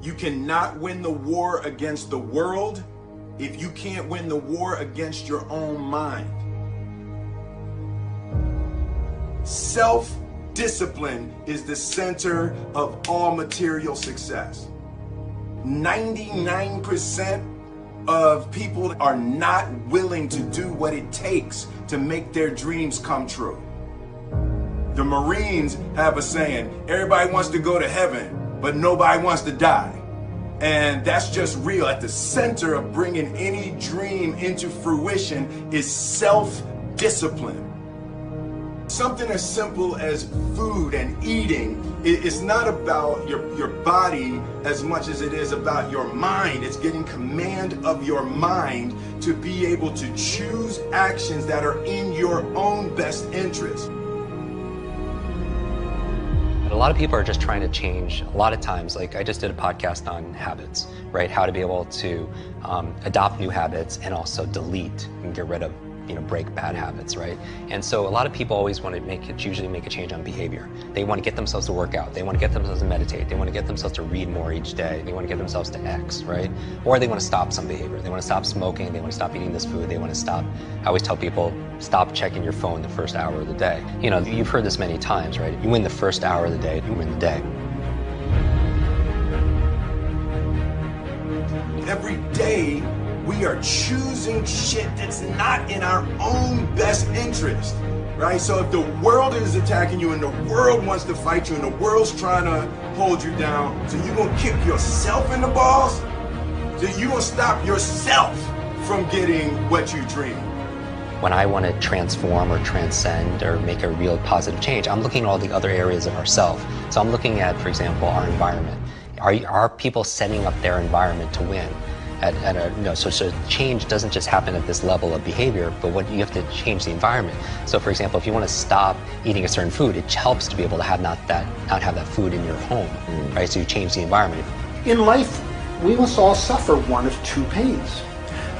You cannot win the war against the world if you can't win the war against your own mind. Self-discipline is the center of all material success. 99% of people are not willing to do what it takes to make their dreams come true. The Marines have a saying, everybody wants to go to heaven, but nobody wants to die. And that's just real. At the center of bringing any dream into fruition is self-discipline. Something as simple as food and eating, it's not about your body as much as it is about your mind. It's getting command of your mind to be able to choose actions that are in your own best interest. A lot of people are just trying to change. A lot of times, like I just did a podcast on habits, right? How to be able to adopt new habits and also delete and get rid of, break bad habits, right? And so a lot of people always want to usually make a change on behavior. They want to get themselves to work out. They want to get themselves to meditate. They want to get themselves to read more each day. They want to get themselves to X, right? Or they want to stop some behavior. They want to stop smoking. They want to stop eating this food. They want to stop, I always tell people, stop checking your phone the first hour of the day. You've heard this many times, right? You win the first hour of the day, you win the day. Every day, we are choosing shit that's not in our own best interest, right? So if the world is attacking you and the world wants to fight you and the world's trying to hold you down, so you're gonna kick yourself in the balls? So you're gonna stop yourself from getting what you dream. When I want to transform or transcend or make a real positive change, I'm looking at all the other areas of ourselves. So I'm looking at, for example, our environment. Are people setting up their environment to win? So change doesn't just happen at this level of behavior, but you have to change the environment. So for example, if you want to stop eating a certain food, it helps to be able to have not have that food in your home, right? So you change the environment. In life, we must all suffer one of two pains: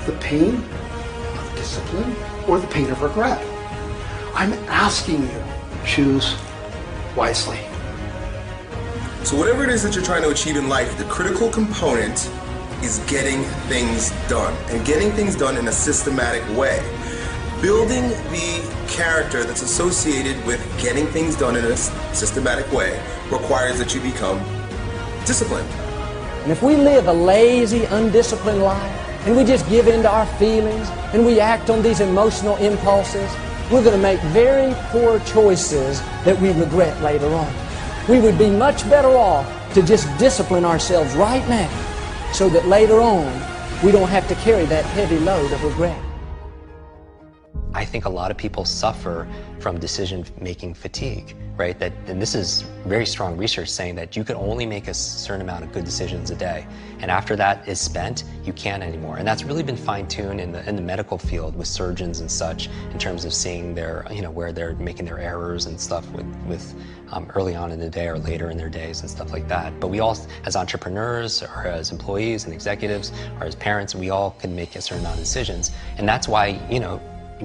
the pain of discipline or the pain of regret. I'm asking you, choose wisely. So whatever it is that you're trying to achieve in life, the critical component is getting things done, and getting things done in a systematic way. Building the character that's associated with getting things done in a systematic way requires that you become disciplined. And if we live a lazy, undisciplined life, and we just give in to our feelings, and we act on these emotional impulses, we're going to make very poor choices that we regret later on. We would be much better off to just discipline ourselves right now, so that later on, we don't have to carry that heavy load of regret. I think a lot of people suffer from decision-making fatigue, right? And this is very strong research saying that you can only make a certain amount of good decisions a day. And after that is spent, you can't anymore. And that's really been fine-tuned in the medical field with surgeons and such, in terms of seeing their, where they're making their errors and stuff with early on in the day or later in their days and stuff like that. But we all, as entrepreneurs or as employees and executives or as parents, we all can make a certain amount of decisions. And that's why,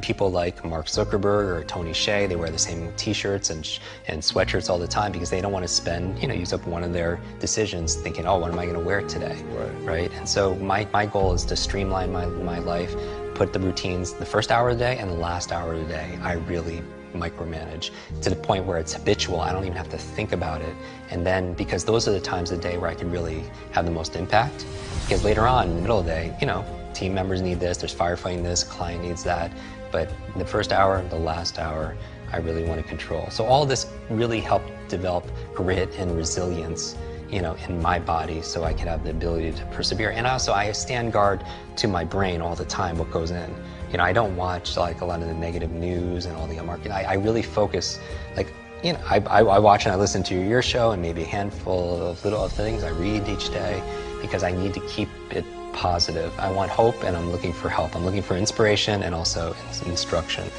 people like Mark Zuckerberg or Tony Hsieh, they wear the same t-shirts and sweatshirts all the time because they don't want to spend, use up one of their decisions thinking, oh, what am I going to wear today? Right? And so my goal is to streamline my life, put the routines, the first hour of the day and the last hour of the day, I really micromanage to the point where it's habitual. I don't even have to think about it. And then, because those are the times of the day where I can really have the most impact, because later on in the middle of the day, team members need this, there's firefighting this, client needs that. But the first hour, the last hour, I really want to control. So all this really helped develop grit and resilience, in my body, so I can have the ability to persevere. And also, I stand guard to my brain all the time, what goes in. I don't watch like a lot of the negative news and all the marketing. I really focus, I watch and I listen to your show and maybe a handful of little things I read each day, because I need to keep it positive. I want hope and I'm looking for help. I'm looking for inspiration and also instruction.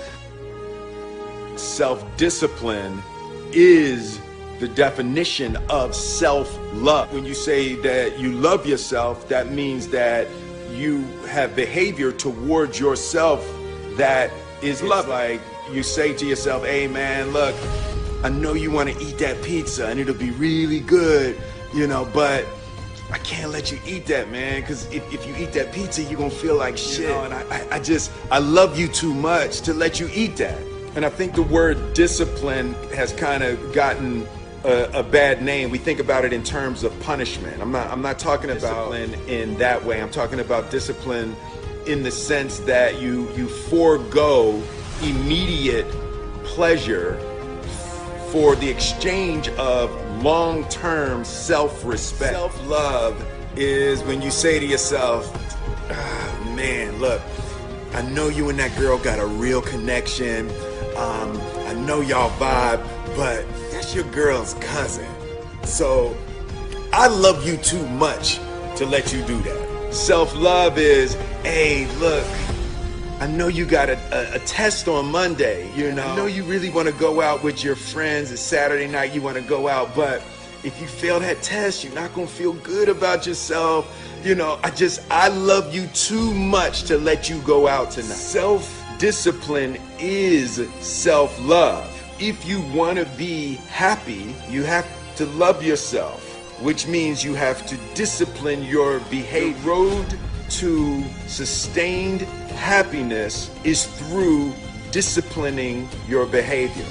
Self-discipline is the definition of self-love. When you say that you love yourself, that means that you have behavior towards yourself that is love. Like you say to yourself, hey man, look, I know you want to eat that pizza and it'll be really good, but I can't let you eat that, man, because if you eat that pizza, you're gonna feel like shit. You know, and I love you too much to let you eat that. And I think the word discipline has kind of gotten a bad name. We think about it in terms of punishment. I'm not talking about discipline in that way. I'm talking about discipline in the sense that you forego immediate pleasure for the exchange of long-term self-respect. Self-love is when you say to yourself, man, look, I know you and that girl got a real connection. I know y'all vibe, but that's your girl's cousin. So I love you too much to let you do that. Self-love is, hey, look, I know you got a test on Monday, you know. I know you really want to go out with your friends. It's Saturday night, you want to go out, but if you fail that test, you're not going to feel good about yourself. You know, I love you too much to let you go out tonight. Self-discipline is self-love. If you want to be happy, you have to love yourself, which means you have to discipline your behavior. The road to sustained happiness is through disciplining your behavior.